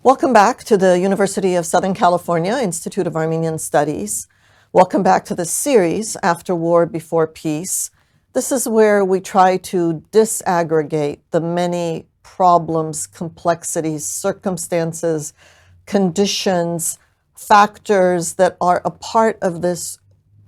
Welcome back to the University of Southern California Institute of Armenian Studies. Welcome back to this series, After War, Before Peace. This is where we try to disaggregate the many problems, complexities, circumstances, conditions, factors that are a part of this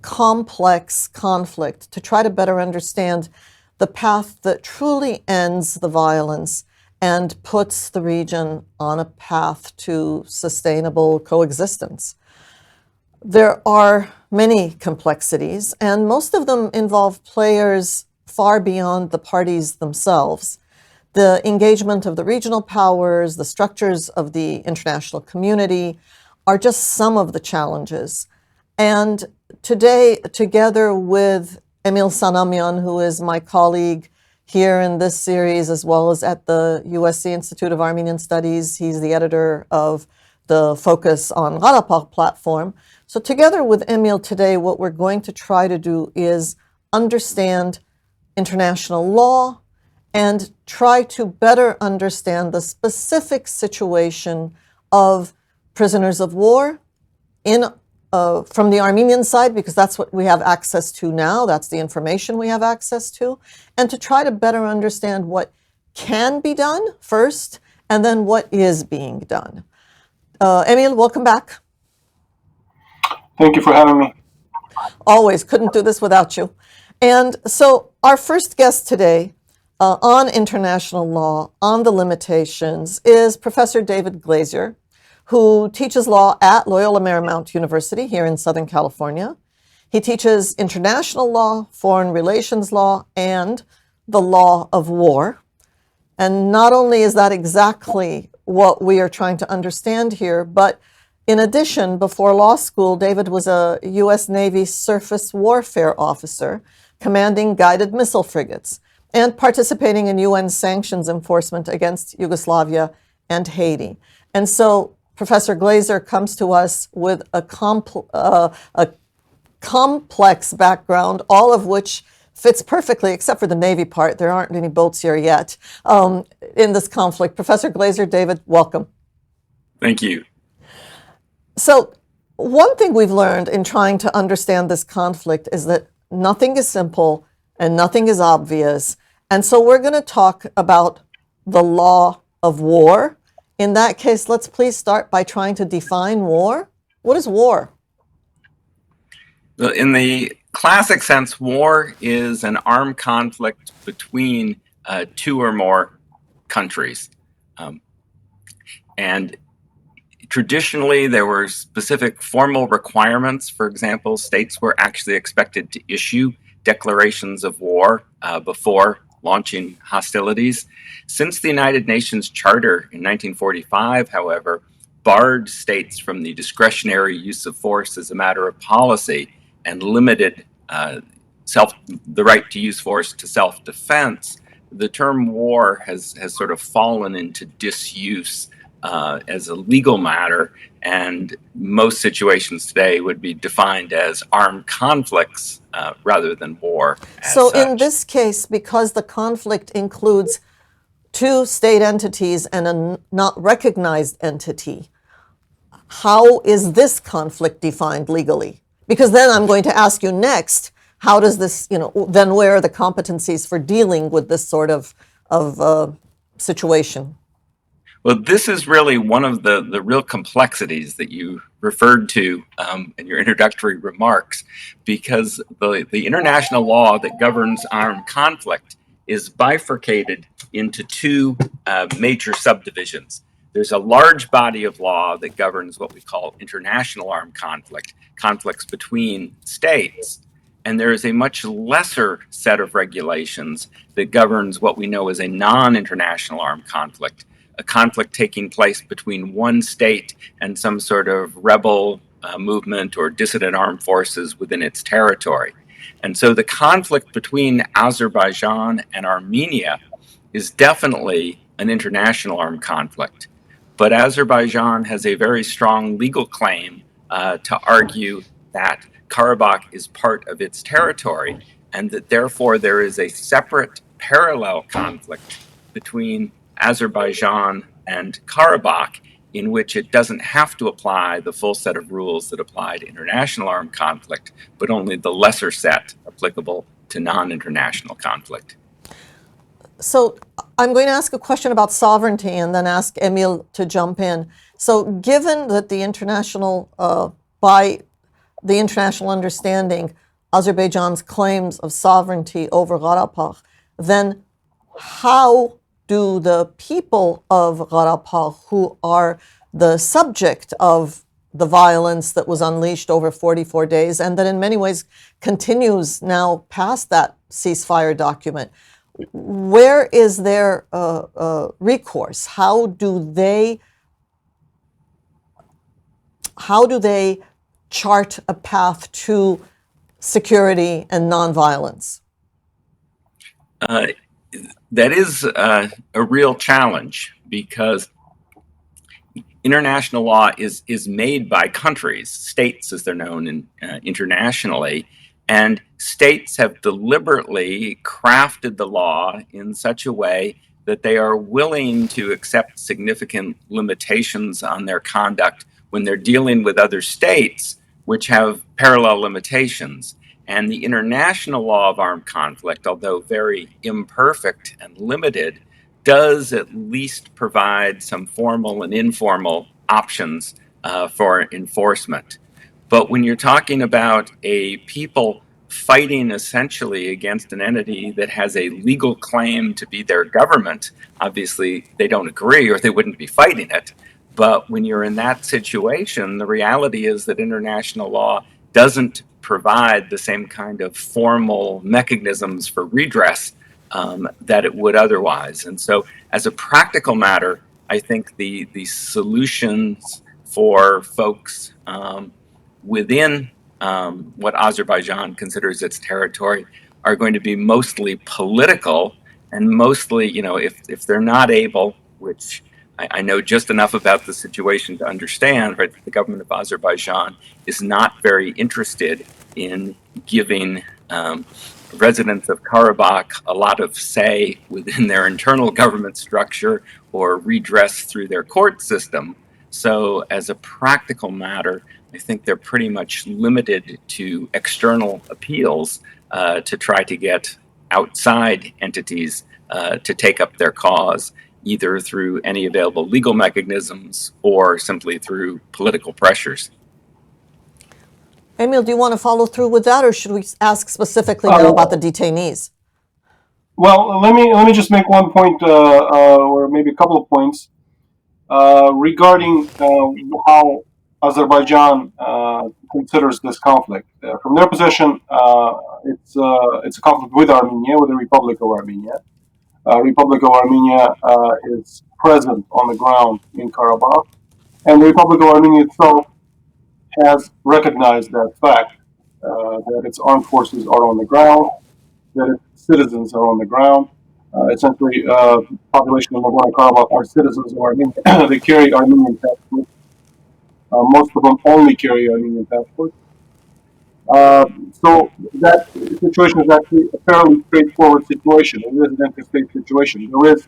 complex conflict to try to better understand the path that truly ends the violence and puts the region on a path to sustainable coexistence. There are many complexities, and most of them involve players far beyond the parties themselves. The engagement of the regional powers, the structures of the international community are just some of the challenges. And today, together with Emil Sanamyan, who is my colleague here in this series, as well as at the USC Institute of Armenian Studies. He's the editor of the Focus on Karabakh platform. So together with Emil today, what we're going to try to do is understand international law and try to better understand the specific situation of prisoners of war from the Armenian side, because that's what we have access to now, that's the information we have access to, and to try to better understand what can be done first, and then what is being done. Emil, welcome back. Thank you for having me. Always, couldn't do this without you. And so our first guest today on international law, on the limitations, is Professor David Glazier, who teaches law at Loyola Marymount University here in Southern California. He teaches international law, foreign relations law, and the law of war. And not only is that exactly what we are trying to understand here, but in addition, before law school, David was a U.S. Navy surface warfare officer, commanding guided missile frigates, and participating in UN sanctions enforcement against Yugoslavia and Haiti. And so Professor Glazier comes to us with a complex background, all of which fits perfectly, except for the Navy part. There aren't any boats here yet in this conflict. Professor Glazier, David, welcome. Thank you. So one thing we've learned in trying to understand this conflict is that nothing is simple and nothing is obvious. And so we're going to talk about the law of war. In that case, let's please start by trying to define war. What is war? In the classic sense, war is an armed conflict between two or more countries. And traditionally, there were specific formal requirements. For example, states were actually expected to issue declarations of war before launching hostilities. Since the United Nations Charter in 1945, however, barred states from the discretionary use of force as a matter of policy and limited the right to use force to self-defense, the term war has sort of fallen into disuse as a legal matter, and most situations today would be defined as armed conflicts rather than war. So in this case, because the conflict includes two state entities and a not recognized entity, how is this conflict defined legally? Because then I'm going to ask you next, how does this, then where are the competencies for dealing with this sort of situation? Well, this is really one of the real complexities that you referred to in your introductory remarks, because the international law that governs armed conflict is bifurcated into two major subdivisions. There's a large body of law that governs what we call international armed conflict, conflicts between states. And there is a much lesser set of regulations that governs what we know as a non-international armed conflict, a conflict taking place between one state and some sort of rebel movement or dissident armed forces within its territory. And so the conflict between Azerbaijan and Armenia is definitely an international armed conflict. But Azerbaijan has a very strong legal claim to argue that Karabakh is part of its territory, and that therefore there is a separate parallel conflict between Azerbaijan and Karabakh, in which it doesn't have to apply the full set of rules that apply to international armed conflict, but only the lesser set applicable to non-international conflict. So I'm going to ask a question about sovereignty and then ask Emil to jump in. So given that by the international understanding, Azerbaijan's claims of sovereignty over Karabakh, then how do the people of Karabakh, who are the subject of the violence that was unleashed over 44 days and that in many ways continues now past that ceasefire document, where is their recourse? How do they chart a path to security and nonviolence? That is a real challenge, because international law is made by countries, states as they're known internationally, and states have deliberately crafted the law in such a way that they are willing to accept significant limitations on their conduct when they're dealing with other states which have parallel limitations. And the international law of armed conflict, although very imperfect and limited, does at least provide some formal and informal options for enforcement. But when you're talking about a people fighting essentially against an entity that has a legal claim to be their government, obviously they don't agree or they wouldn't be fighting it. But when you're in that situation, the reality is that international law doesn't provide the same kind of formal mechanisms for redress that it would otherwise. And so, as a practical matter, I think the solutions for folks within what Azerbaijan considers its territory are going to be mostly political, and mostly, if they're not able, which I know just enough about the situation to understand, right, the government of Azerbaijan is not very interested in giving residents of Karabakh a lot of say within their internal government structure or redress through their court system. So as a practical matter, I think they're pretty much limited to external appeals to try to get outside entities to take up their cause, either through any available legal mechanisms or simply through political pressures. Emil, do you want to follow through with that, or should we ask specifically now about the detainees? Well, let me just make one point, or maybe a couple of points, regarding how Azerbaijan considers this conflict. From their position, it's a conflict with Armenia, with the Republic of Armenia. Republic of Armenia is present on the ground in Karabakh, and the Republic of Armenia itself has recognized that fact, that its armed forces are on the ground, that its citizens are on the ground. Essentially, population of Nagorno-Karabakh are citizens of Armenia. They carry Armenian passports. Most of them only carry Armenian passports. So that situation is actually a fairly straightforward situation. It is an interstate situation. There is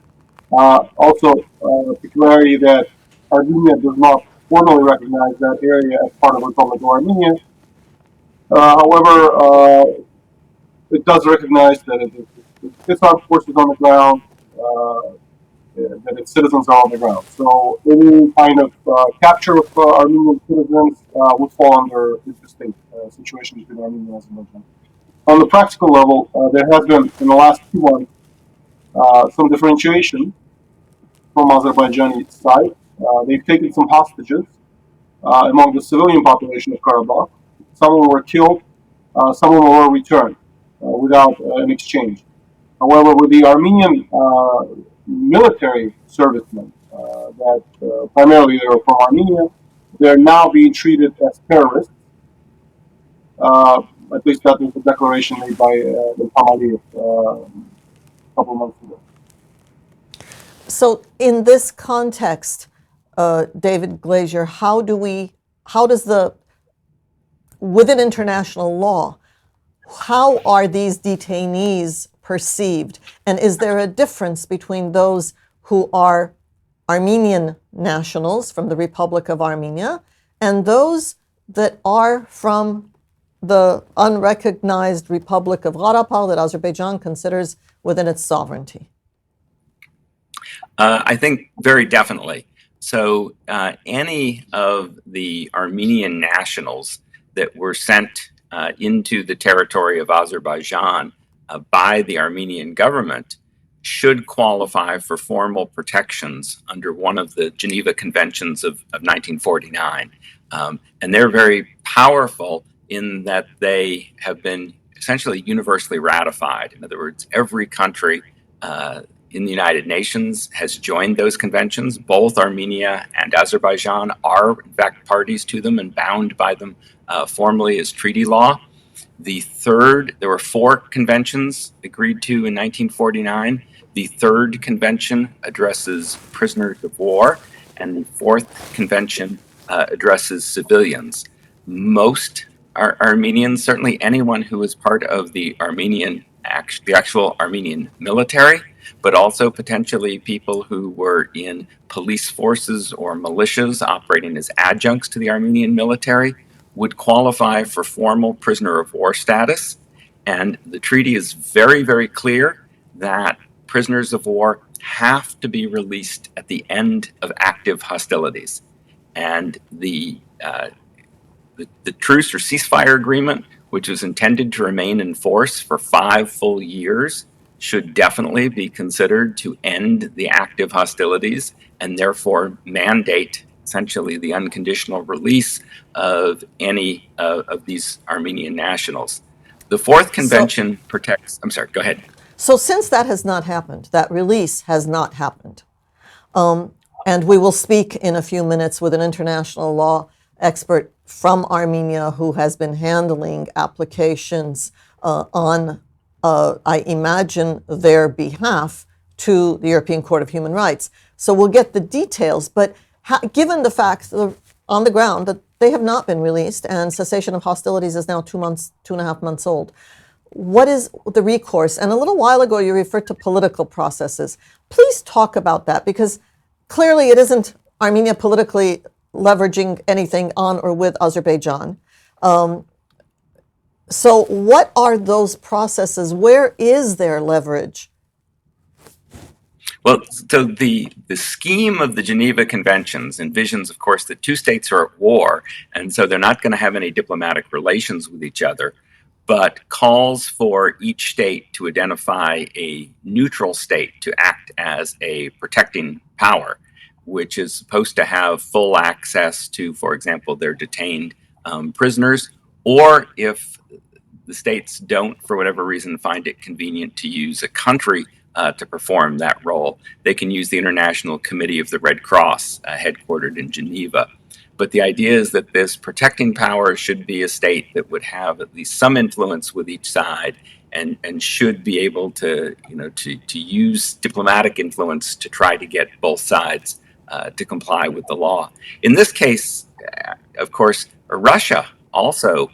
also a peculiarity that Armenia does not formally recognize that area as part of the Republic of Armenia. However, it does recognize that its armed forces on the ground, that its citizens are on the ground. So any kind of capture of Armenian citizens would fall under interstate situation between Armenia and Azerbaijan. On the practical level, there has been, in the last 2 months, some differentiation from Azerbaijani side. They've taken some hostages among the civilian population of Karabakh. Some of them were killed, some of them were returned without an exchange. However, with the Armenian military servicemen, that primarily they were from Armenia, they're now being treated as terrorists. At least that was the declaration made by the Aliyev a couple of months ago. So in this context, David Glazier, within international law, how are these detainees perceived? And is there a difference between those who are Armenian nationals from the Republic of Armenia and those that are from the unrecognized Republic of Karabakh that Azerbaijan considers within its sovereignty? I think very definitely. So any of the Armenian nationals that were sent into the territory of Azerbaijan by the Armenian government should qualify for formal protections under one of the Geneva Conventions of 1949. And they're very powerful in that they have been essentially universally ratified. In other words, every country in the United Nations has joined those conventions. Both Armenia and Azerbaijan are, in fact, parties to them and bound by them formally as treaty law. There were 4 conventions agreed to in 1949. The 3rd convention addresses prisoners of war, and the 4th convention addresses civilians. Most Armenians, certainly anyone who was part of the actual Armenian military, but also potentially people who were in police forces or militias operating as adjuncts to the Armenian military, would qualify for formal prisoner of war status. And the treaty is very, very clear that prisoners of war have to be released at the end of active hostilities. And the truce or ceasefire agreement, which was intended to remain in force for 5 full years, should definitely be considered to end the active hostilities and therefore mandate essentially the unconditional release of any of these Armenian nationals. The 4th convention protects, I'm sorry, go ahead. So since that has not happened, that release has not happened, and we will speak in a few minutes with an international law expert from Armenia who has been handling applications on, I imagine, their behalf to the European Court of Human Rights. So we'll get the details, but given the fact on the ground that they have not been released and cessation of hostilities is now 2.5 months old, what is the recourse? And a little while ago, you referred to political processes. Please talk about that, because clearly it isn't Armenia politically leveraging anything on or with Azerbaijan. So what are those processes? Where is their leverage? Well, so the scheme of the Geneva Conventions envisions, of course, that 2 states are at war, and so they're not going to have any diplomatic relations with each other, but calls for each state to identify a neutral state to act as a protecting power, which is supposed to have full access to, for example, their detained prisoners, or if the states don't, for whatever reason, find it convenient to use a country to perform that role, they can use the International Committee of the Red Cross, headquartered in Geneva. But the idea is that this protecting power should be a state that would have at least some influence with each side, and should be able to use diplomatic influence to try to get both sides to comply with the law. In this case, of course, Russia also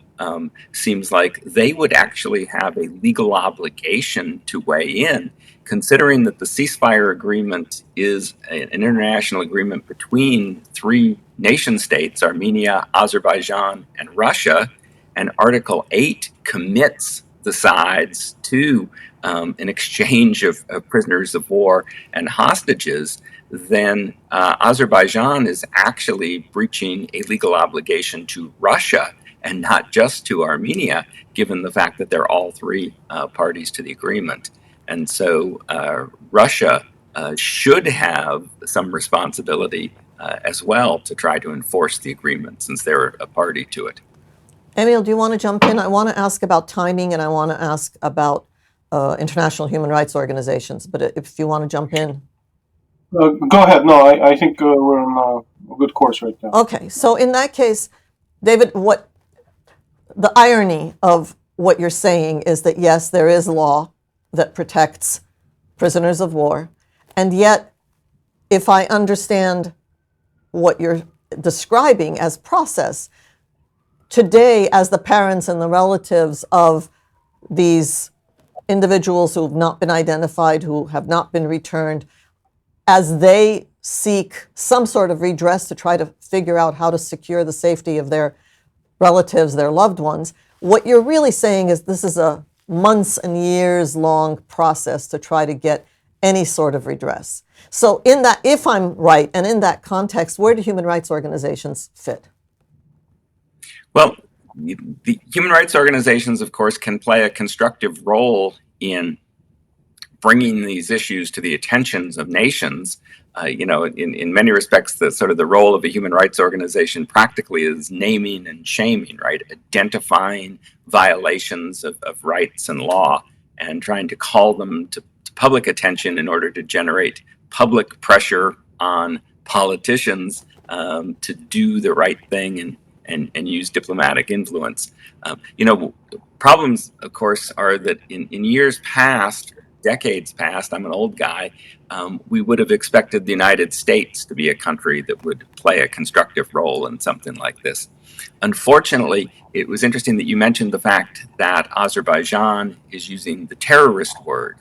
seems like they would actually have a legal obligation to weigh in, considering that the ceasefire agreement is an international agreement between 3 nation states, Armenia, Azerbaijan, and Russia, and Article 8 commits the sides to an exchange of prisoners of war and hostages. Then Azerbaijan is actually breaching a legal obligation to Russia and not just to Armenia, given the fact that they're all 3 parties to the agreement. And so Russia should have some responsibility as well to try to enforce the agreement, since they're a party to it. Emil, do you want to jump in? I want to ask about timing, and I want to ask about international human rights organizations, but if you want to jump in. Go ahead. No, I think we're on a good course right now. Okay, so in that case, David, what the irony of what you're saying is that, yes, there is law that protects prisoners of war, and yet, if I understand what you're describing as process, today, as the parents and the relatives of these individuals who have not been identified, who have not been returned, as they seek some sort of redress to try to figure out how to secure the safety of their relatives, their loved ones, what you're really saying is this is a months and years long process to try to get any sort of redress. So in that, if I'm right, and in that context, where do human rights organizations fit? Well, the human rights organizations, of course, can play a constructive role in bringing these issues to the attentions of nations. In many respects, the role of a human rights organization practically is naming and shaming, right? Identifying violations of rights and law and trying to call them to public attention in order to generate public pressure on politicians to do the right thing and use diplomatic influence. Problems, of course, are that in years past, decades past, I'm an old guy, we would have expected the United States to be a country that would play a constructive role in something like this. Unfortunately, it was interesting that you mentioned the fact that Azerbaijan is using the terrorist word,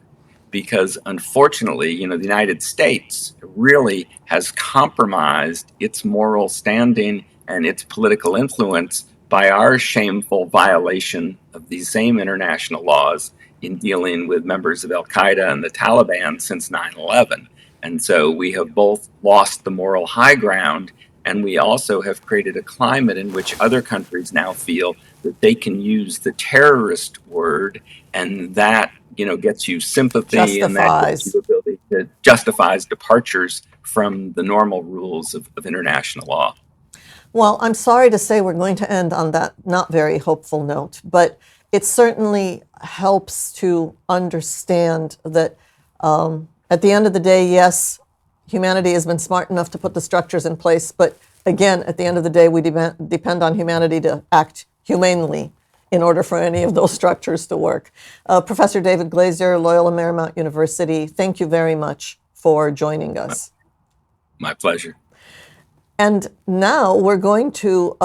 because unfortunately, the United States really has compromised its moral standing and its political influence by our shameful violation of these same international laws in dealing with members of Al-Qaeda and the Taliban since 9/11. And so we have both lost the moral high ground, and we also have created a climate in which other countries now feel that they can use the terrorist word, and that gets you sympathy, and that gets you ability to justifies departures from the normal rules of international law. Well, I'm sorry to say we're going to end on that not very hopeful note, but it certainly helps to understand that at the end of the day, yes, humanity has been smart enough to put the structures in place, but again, at the end of the day, we depend on humanity to act humanely in order for any of those structures to work. Professor David Glazier, Loyola Marymount University, thank you very much for joining us. My pleasure. And now we're going to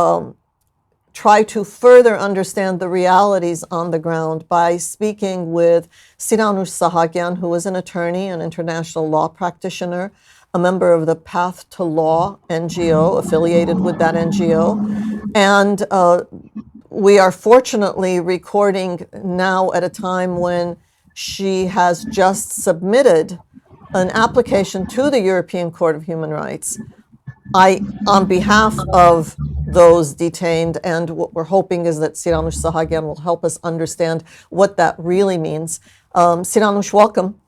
try to further understand the realities on the ground by speaking with Siranu Sahagyan, who is an attorney, an international law practitioner, a member of the Path to Law NGO, affiliated with that NGO. And we are fortunately recording now at a time when she has just submitted an application to the European Court of Human Rights on behalf of those detained, and what we're hoping is that Siranush Sahagyan will help us understand what that really means. Siranush, welcome.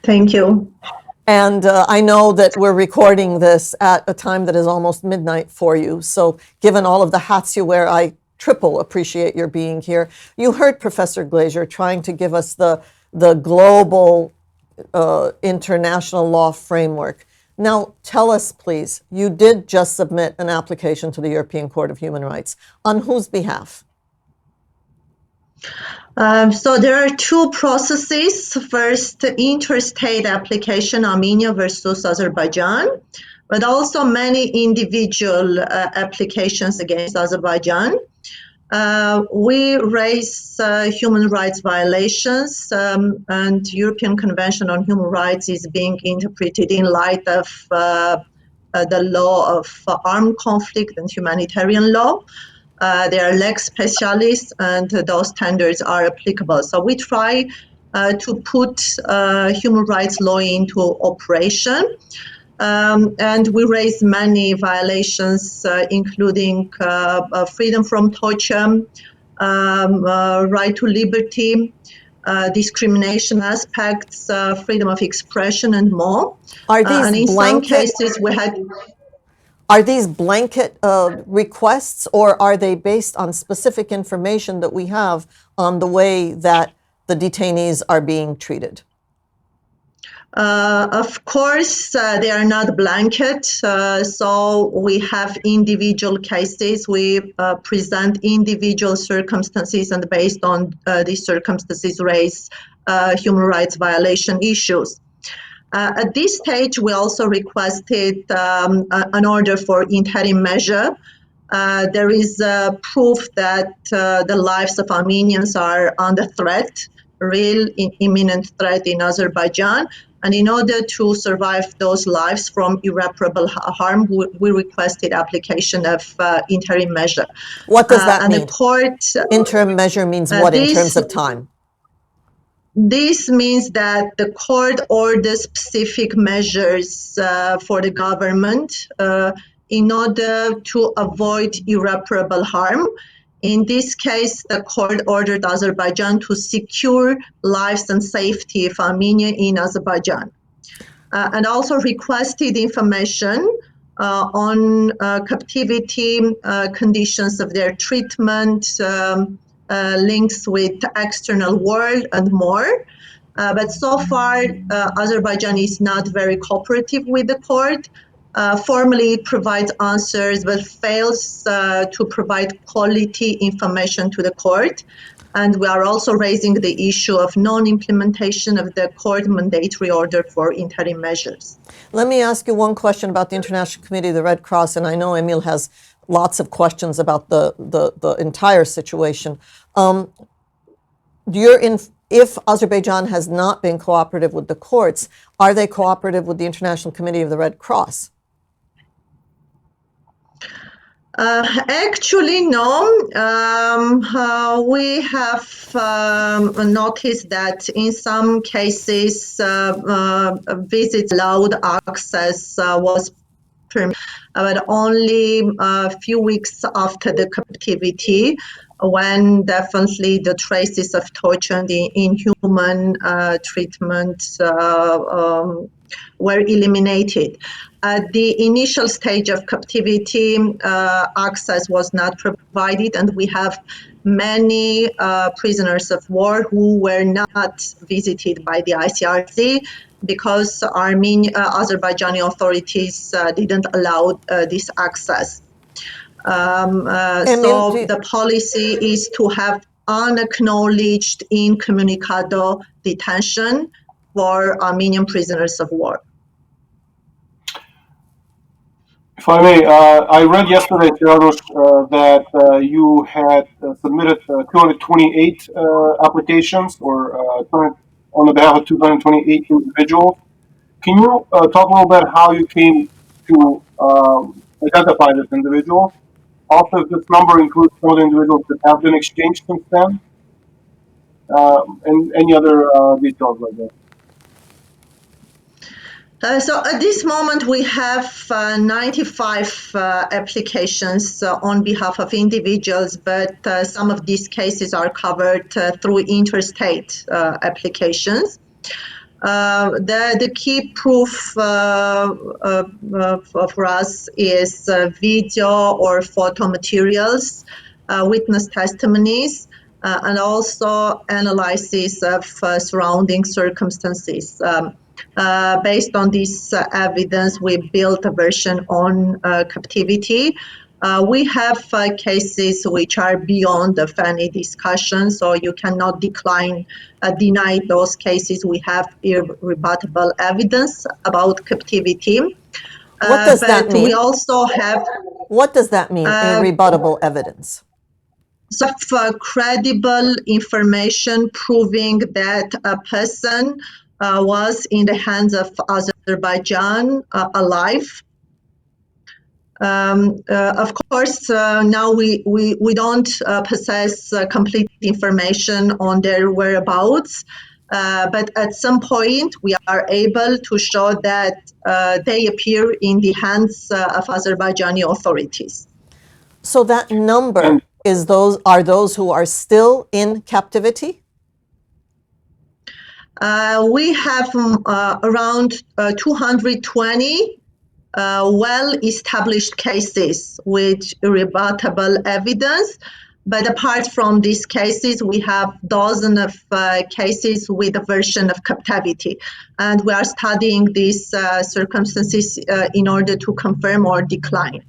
Thank you. And I know that we're recording this at a time that is almost midnight for you. So given all of the hats you wear, I triple appreciate your being here. You heard Professor Glazier trying to give us the global international law framework. Now, tell us, please, you did just submit an application to the European Court of Human Rights. On whose behalf? So there are two processes. First, interstate application, Armenia versus Azerbaijan, but also many individual applications against Azerbaijan. We raise human rights violations, and European Convention on Human Rights is being interpreted in light of the law of armed conflict and humanitarian law. They are lex specialis, and those standards are applicable. So we try to put human rights law into operation. And we raise many violations, including freedom from torture, right to liberty, discrimination aspects, freedom of expression, and more. Are these and in some cases, we had. Are these blanket requests, or are they based on specific information that we have on the way that the detainees are being treated? Of course, they are not blanket. So we have individual cases. We present individual circumstances, and based on these circumstances, raise human rights violation issues. At this stage, we also requested an order for interim measure. There is proof that the lives of Armenians are under threat. real imminent threat in Azerbaijan. And in order to survive those lives from irreparable harm, we requested application of interim measure. What does that and mean? The court, interim measure means what in terms of time? This means that the court orders specific measures for the government in order to avoid irreparable harm. In this case, the court ordered Azerbaijan to secure lives and safety of Armenia in Azerbaijan, and also requested information on captivity, conditions of their treatment, links with the external world, and more. But so far, Azerbaijan is not very cooperative with the court. Formally, it provides answers, but fails to provide quality information to the court. And we are also raising the issue of non-implementation of the court mandatory order for interim measures. Let me ask you one question about the International Committee of the Red Cross, and I know Emil has lots of questions about the entire situation. If Azerbaijan has not been cooperative with the courts, are they cooperative with the International Committee of the Red Cross? Actually, no. We have noticed that in some cases, visits allowed, access was permitted, but only a few weeks after the captivity, when definitely the traces of torture and the inhuman treatment were eliminated. At the initial stage of captivity, access was not provided, and we have many prisoners of war who were not visited by the ICRC because Azerbaijani authorities didn't allow this access. So the policy is to have unacknowledged incommunicado detention for Armenian prisoners of war. If I may, I read yesterday, Siranush, that you had submitted 228 applications on the behalf of 228 individuals. Can you talk a little bit how you came to identify this individual? Also, if this number includes some of the individuals that have been exchanged since then, and any other details like that. So at this moment, we have 95 applications on behalf of individuals, but some of these cases are covered through interstate applications. The key proof for us is video or photo materials, witness testimonies, and also analysis of surrounding circumstances. Based on this evidence, we built a version on captivity. We have cases which are beyond any discussion, so you cannot deny those cases. We have irrebuttable evidence about captivity. What does that mean? We also have. What does that mean, irrebuttable evidence? So credible information proving that a person was in the hands of Azerbaijan alive. Of course, now we don't possess complete information on their whereabouts, but at some point we are able to show that they appear in the hands of Azerbaijani authorities. So that number are those who are still in captivity? We have around 220 well-established cases with irrebuttable evidence. But apart from these cases, we have dozens of cases with a version of captivity. And we are studying these circumstances in order to confirm or decline.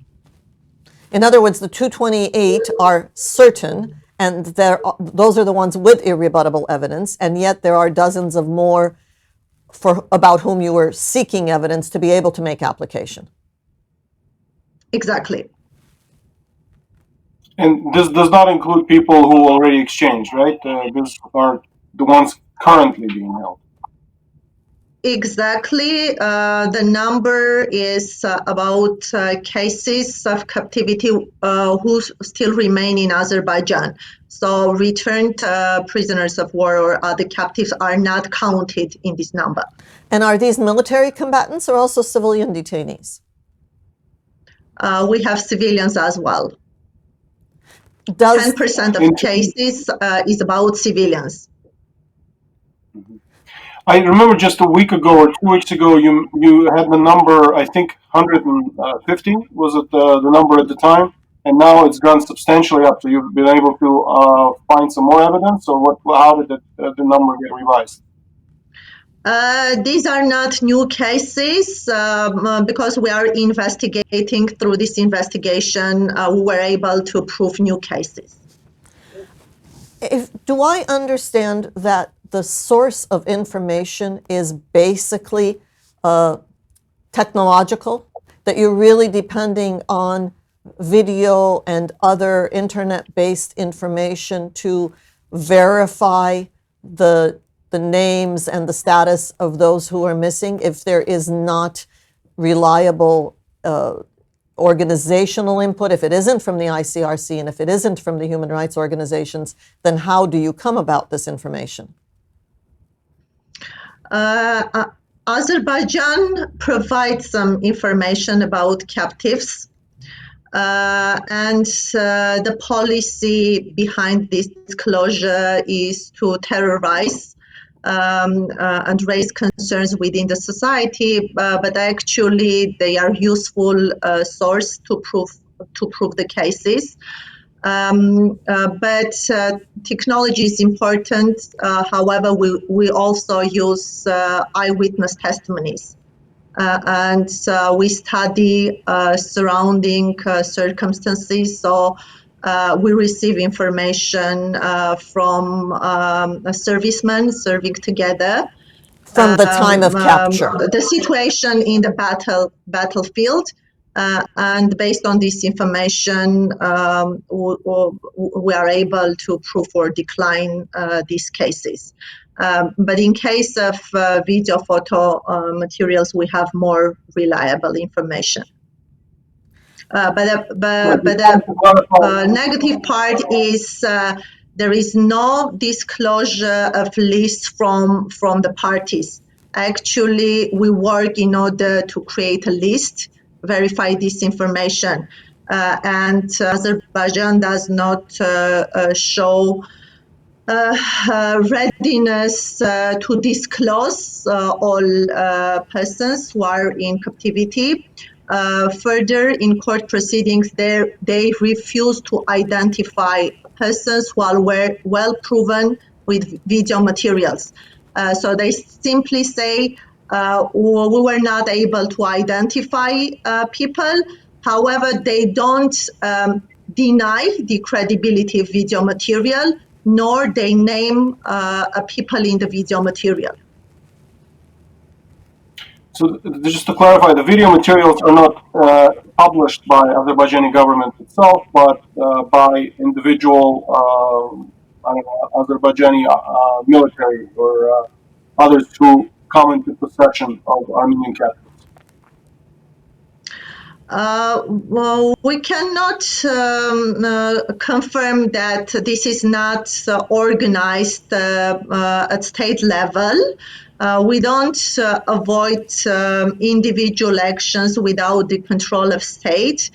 In other words, the 228 are certain, and those are the ones with irrebuttable evidence, and yet there are dozens of more about whom you were seeking evidence to be able to make application. Exactly. And this does not include people who already exchanged, right? These are the ones currently being held? Exactly. The number is about cases of captivity who still remain in Azerbaijan. So returned prisoners of war or other captives are not counted in this number. And are these military combatants or also civilian detainees? We have civilians as well. Does 10% of cases is about civilians. I remember just a week ago or 2 weeks ago, you had the number, I think 150 was it the number at the time, and now it's gone substantially up. So you've been able to find some more evidence, or what? How did the number get revised? These are not new cases because we are investigating. Through this investigation, we were able to prove new cases. Do I understand that the source of information is basically technological, that you're really depending on video and other internet-based information to verify the names and the status of those who are missing if there is not reliable organizational input, if it isn't from the ICRC and if it isn't from the human rights organizations, then how do you come about this information? Azerbaijan provides some information about captives, and the policy behind this disclosure is to terrorize and raise concerns within the society, but actually they are useful source to prove the cases. But technology is important. However, we also use eyewitness testimonies. And we study surrounding circumstances. So we receive information from servicemen serving together. From the time of capture. The situation in the battlefield. And based on this information, we are able to prove or decline these cases. But in case of video photo materials, we have more reliable information. But the negative part is there is no disclosure of lists from the parties. Actually, we work in order to create a list, verify this information, and Azerbaijan does not show readiness to disclose all persons who are in captivity. Further, in court proceedings, they refuse to identify persons who are well proven with video materials. So they simply say, we were not able to identify people. However, they don't deny the credibility of video material, nor they name people in the video material. So just to clarify, the video materials are not published by Azerbaijani government itself, but by individual Azerbaijani military or others who come into possession of Armenian captives. Well, we cannot confirm that this is not organized at state level. We don't avoid individual actions without the control of state.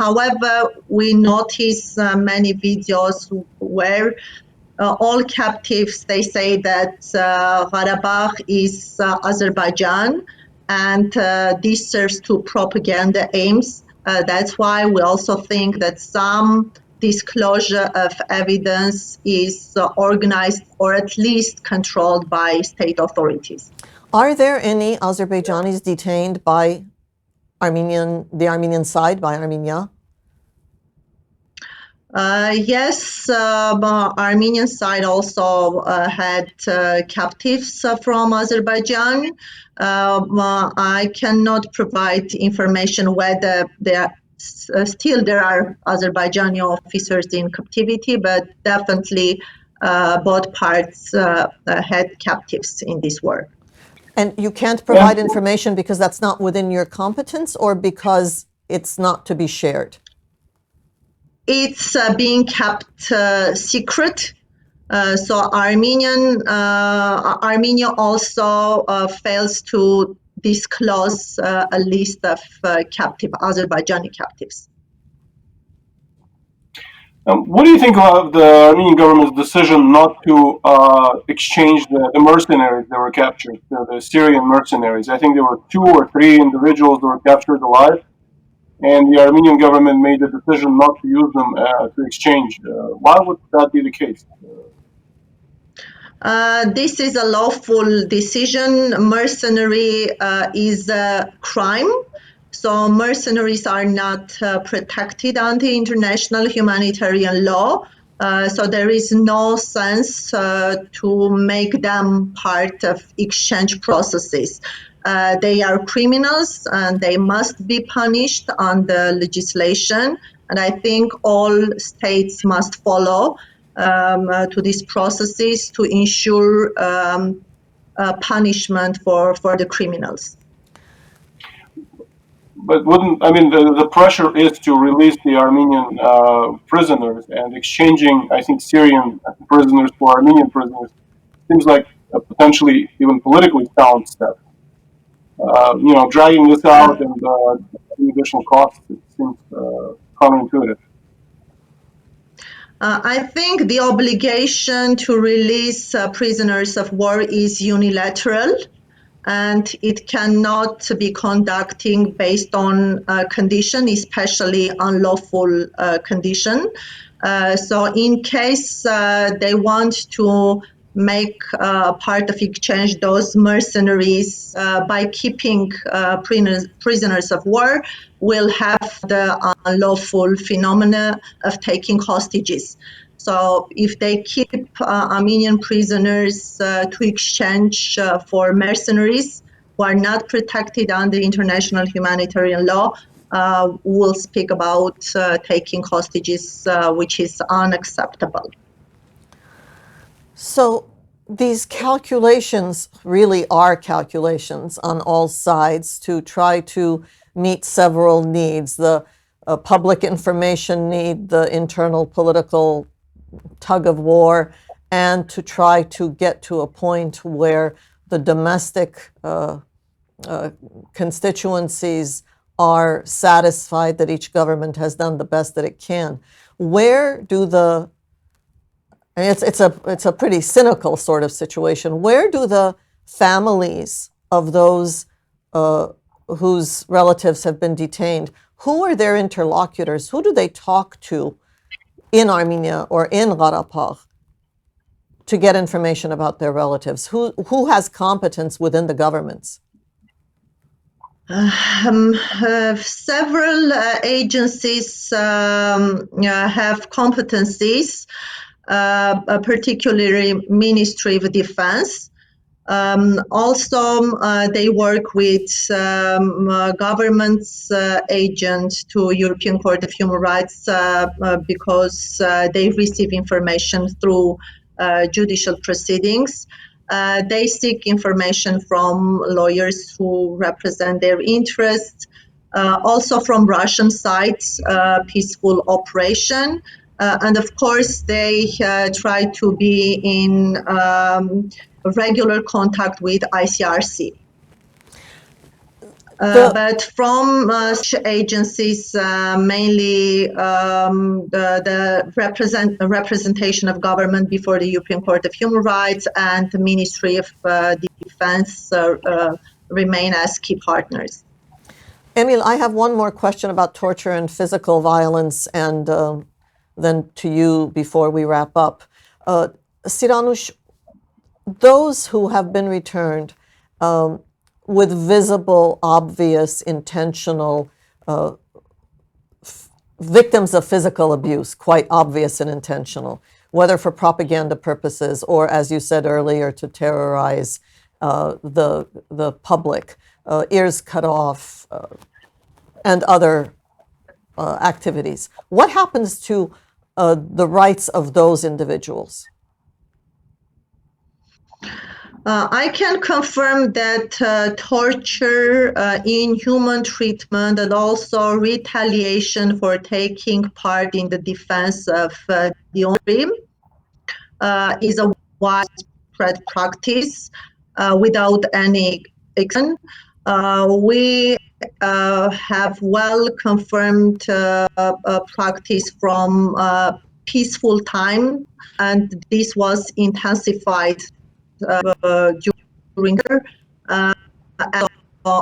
However, we notice many videos where all captives, they say that Karabakh is Azerbaijan, and this serves to propaganda aims. That's why we also think that some disclosure of evidence is organized or at least controlled by state authorities. Are there any Azerbaijanis detained by the Armenian side, by Armenia? Yes, Armenian side also had captives from Azerbaijan. I cannot provide information whether still there are Azerbaijani officers in captivity, but definitely both parts had captives in this war. And you can't provide information because that's not within your competence, or because it's not to be shared? It's being kept secret. So Armenia also fails to disclose a list of captive Azerbaijani captives. What do you think of the Armenian government's decision not to exchange the mercenaries that were captured, the Syrian mercenaries? I think there were 2 or 3 individuals that were captured alive, and the Armenian government made the decision not to use them to exchange. Why would that be the case? This is a lawful decision. Mercenary is a crime. So mercenaries are not protected under international humanitarian law. So there is no sense to make them part of exchange processes. They are criminals and they must be punished under legislation. And I think all states must follow to these processes to ensure punishment for the criminals. But the pressure is to release the Armenian prisoners, and exchanging, I think, Syrian prisoners for Armenian prisoners seems like a potentially even politically sound step. Dragging this out and additional costs, it seems counterintuitive. I think the obligation to release prisoners of war is unilateral, and it cannot be conducting based on condition, especially unlawful condition. So in case they want to make part of exchange those mercenaries by keeping prisoners of war, will have the unlawful phenomena of taking hostages. So if they keep Armenian prisoners to exchange for mercenaries who are not protected under international humanitarian law, we'll speak about taking hostages, which is unacceptable. So these calculations really are calculations on all sides to try to meet several needs: the public information need, the internal political tug of war, and to try to get to a point where the domestic constituencies are satisfied that each government has done the best that it can. Where do the and it's a pretty cynical sort of situation. Where do the families of those whose relatives have been detained, who are their interlocutors? Who do they talk to in Armenia or in Karabakh to get information about their relatives? Who has competence within the governments? Several agencies have competencies, particularly Ministry of Defense. Also, they work with government's agent to European Court of Human Rights because they receive information through judicial proceedings. They seek information from lawyers who represent their interests, also from Russian sides, peaceful operation. And of course, they try to be in regular contact with ICRC. But from agencies, mainly the representation of government before the European Court of Human Rights and the Ministry of Defense remain as key partners. Emil, I have one more question about torture and physical violence, and then to you before we wrap up. Siranush, those who have been returned with visible, obvious, intentional victims of physical abuse, quite obvious and intentional, whether for propaganda purposes or, as you said earlier, to terrorize the public, ears cut off, and other activities. What happens to the rights of those individuals? I can confirm that torture, inhuman treatment, and also retaliation for taking part in the defense of the own is a widespread practice without any exception. We have well confirmed practice from peaceful time, and this was intensified during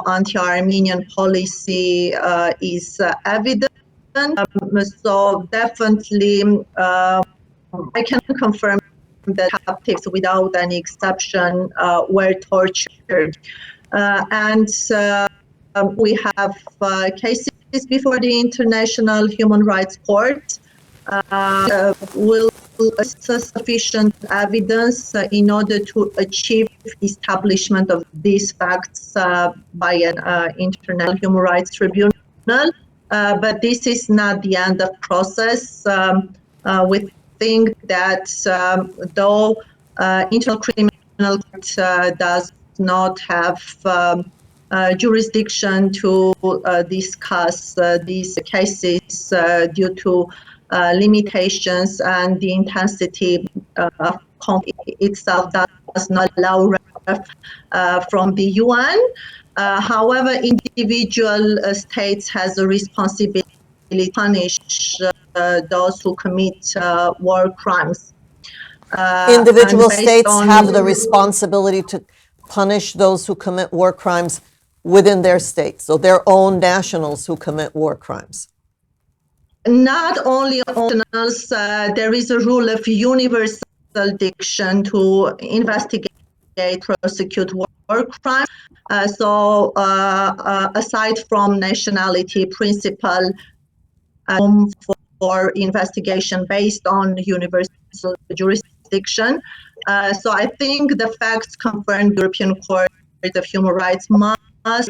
anti-Armenian policy is evident. So definitely, I can confirm that captives, without any exception, were tortured. And we have cases before the International Human Rights Court. Will sufficient evidence in order to achieve establishment of these facts by an International Human Rights Tribunal. But this is not the end of process. We think that though International Criminal Court does not have jurisdiction to discuss these cases due to limitations, and the intensity of conflict itself does not allow from the UN. However, individual states has a responsibility to punish those who commit war crimes. Individual states have the responsibility to punish those who commit war crimes within their states, so their own nationals who commit war crimes. Not only nationals, there is a rule of universal jurisdiction to investigate, prosecute war crimes. So aside from nationality principle, for investigation based on universal jurisdiction. So I think the facts confirmed the European Court of Human Rights must be a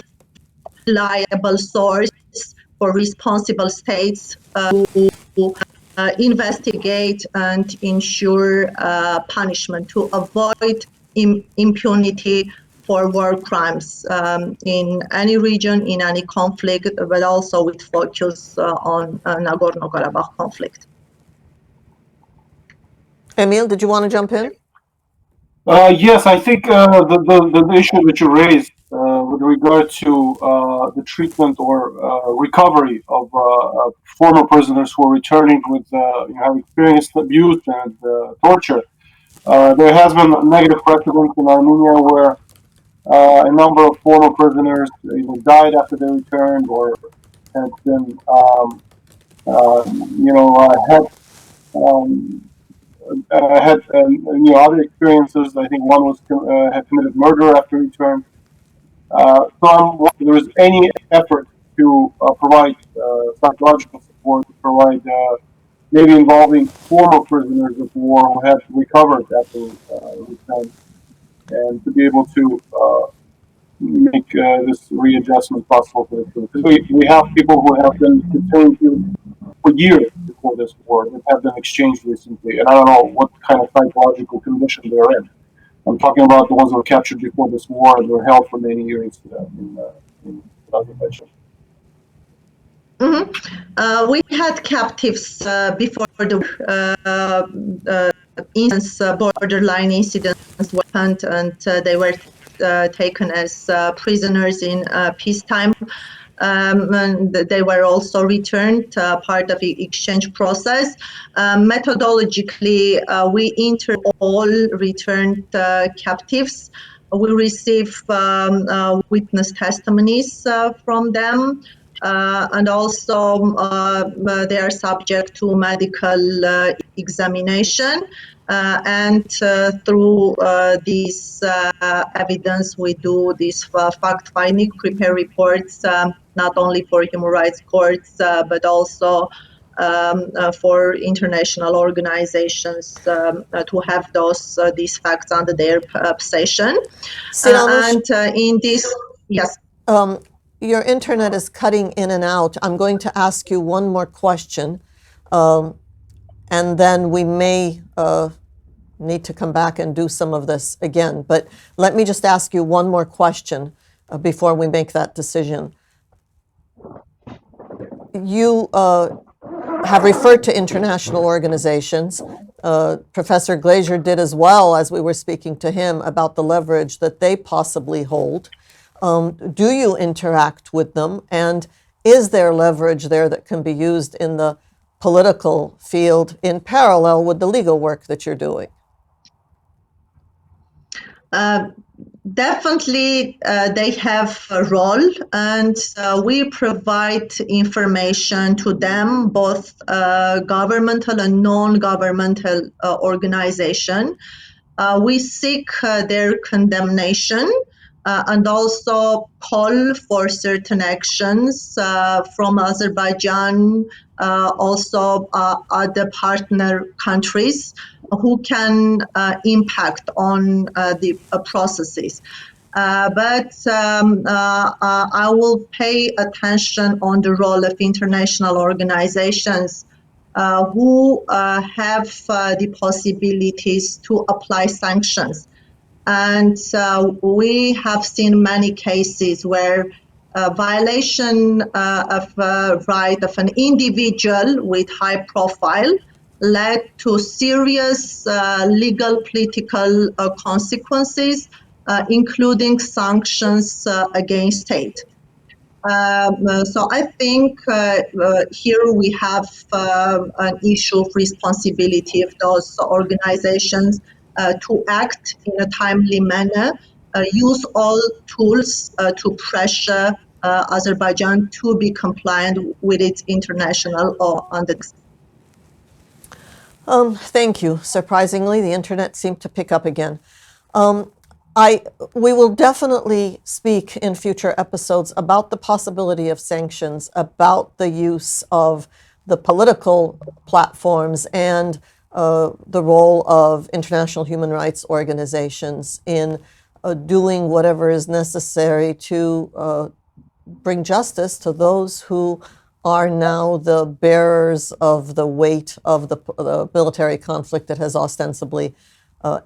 reliable source for responsible states to investigate and ensure punishment to avoid impunity for war crimes in any region, in any conflict, but also with focus on Nagorno-Karabakh conflict. Emil, did you want to jump in? Yes, I think the issue that you raised with regard to the treatment or recovery of former prisoners who are returning with have experienced abuse and torture. There has been negative precedent in Armenia where a number of former prisoners either died after they returned or had been had other experiences. I think one was had committed murder after return. So there was any effort to provide psychological support, to provide maybe involving former prisoners of war who had recovered after return, and to be able to make this readjustment possible for the because we have people who have been detained for years before this war that have been exchanged recently, and I don't know what kind of psychological condition they're in. I'm talking about the ones that were captured before this war and were held for many years in Azerbaijan. We had captives before the borderline incidents went, and they were taken as prisoners in peacetime. And they were also returned, part of the exchange process. Methodologically, we enter all returned captives. We receive witness testimonies from them. And also they are subject to medical examination. And through this evidence, we do this fact-finding, prepare reports, not only for human rights courts, but also for international organizations to have these facts under their possession. And in this, yes. Your internet is cutting in and out. I'm going to ask you one more question, and then we may need to come back and do some of this again. But let me just ask you one more question before we make that decision. You have referred to international organizations. Professor Glazier did as well, as we were speaking to him about the leverage that they possibly hold. Do you interact with them? And is there leverage there that can be used in the political field in parallel with the legal work that you're doing? Definitely, they have a role, and we provide information to them, both governmental and non-governmental organization. We seek their condemnation and also call for certain actions from Azerbaijan, also other partner countries who can impact on the processes. But I will pay attention on the role of international organizations who have the possibilities to apply sanctions. And we have seen many cases where violation of right of an individual with high profile led to serious legal political consequences, including sanctions against state. So I think here we have an issue of responsibility of those organizations to act in a timely manner, use all tools to pressure Azerbaijan to be compliant with its international law undertakings. Thank you. Surprisingly, the internet seemed to pick up again. We will definitely speak in future episodes about the possibility of sanctions, about the use of the political platforms and the role of international human rights organizations in doing whatever is necessary to bring justice to those who are now the bearers of the weight of the military conflict that has ostensibly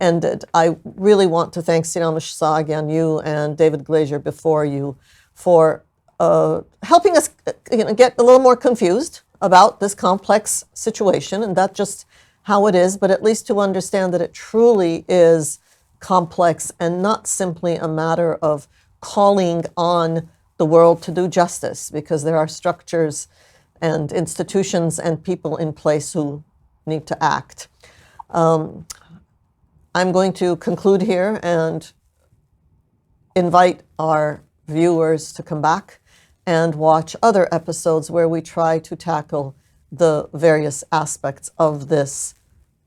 ended. I really want to thank Siranush Sahagyan, you and David Glazier before you, for helping us get a little more confused about this complex situation, and that's just how it is, but at least to understand that it truly is complex and not simply a matter of calling on the world to do justice, because there are structures and institutions and people in place who need to act. I'm going to conclude here and invite our viewers to come back and watch other episodes where we try to tackle the various aspects of this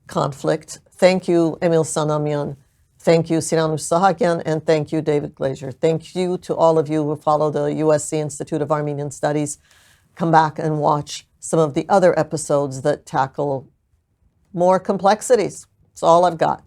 conflict. Thank you, Emil Sanamyan. Thank you, Siranu Sahagyan, and thank you, David Glazier. Thank you to all of you who follow the USC Institute of Armenian Studies. Come back and watch some of the other episodes that tackle more complexities. That's all I've got.